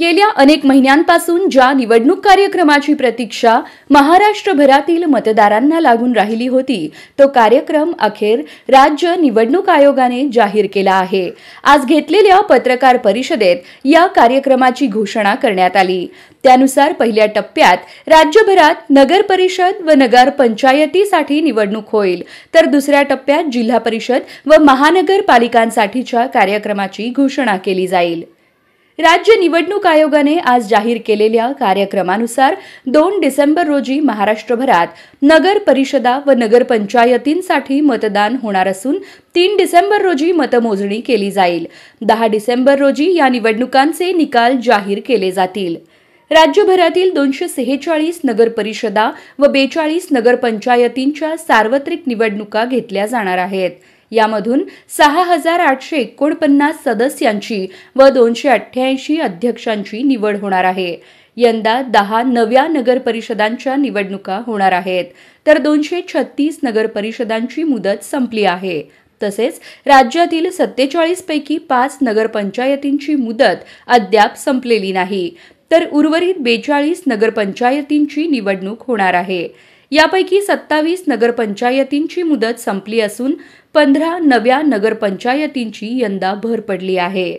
गेल्या अनेक महिन्यांपासून ज्या निवडणूक कार्यक्रमाची प्रतीक्षा महाराष्ट्रभरातील मतदारांना लागून राहिली होती, तो कार्यक्रम अखेर राज्य निवडणूक आयोगाने जाहीर केला आहे। आज घेतलेल्या पत्रकार परिषदेत या कार्यक्रमाची घोषणा करण्यात आली। त्यानुसार पहिल्या टप्प्यात राज्यभरात नगर परिषद व नगर पंचायतीसाठी निवडणूक होईल, तर दुसऱ्या टप्प्यात जिल्हा परिषद व महानगरपालिकांसाठीच्या कार्यक्रमाची घोषणा केली जाईल। राज्य निवडणूक आयोगाने आज जाहीर केलेल्या कार्यक्रमानुसार 2 डिसेंबर रोजी महाराष्ट्रभरात नगर परिषदा व नगरपंचायतींसाठी मतदान होणार असून 3 डिसेंबर रोजी मतमोजणी केली जाईल। 10 डिसेंबर रोजी या निवडणुकांचे निकाल जाहीर केले जातील। राज्यभरातील 246 नगर परिषदा व 42 नगरपंचायतींच्या सार्वत्रिक निवडणुका घेतल्या जाणार आहेत। यामधून 6,849 सदस्यांची व 288 अध्यक्षांची निवड होणार आहे। यंदा 10 नव्या नगर परिषदांच्या निवडणुका होणार आहेत, तर 236 नगर परिषदांची मुदत संपली आहे। तसेच राज्यातील 47 पैकी 5 नगरपंचायतींची मुदत अद्याप संपलेली नाही, तर उर्वरित 42 नगरपंचायतींची निवडणूक होणार आहे। यापैकी 27 नगरपंचायतींची मुदत संपली असून 15 नव्या नगरपंचायतींची यंदा भर पडली आहे।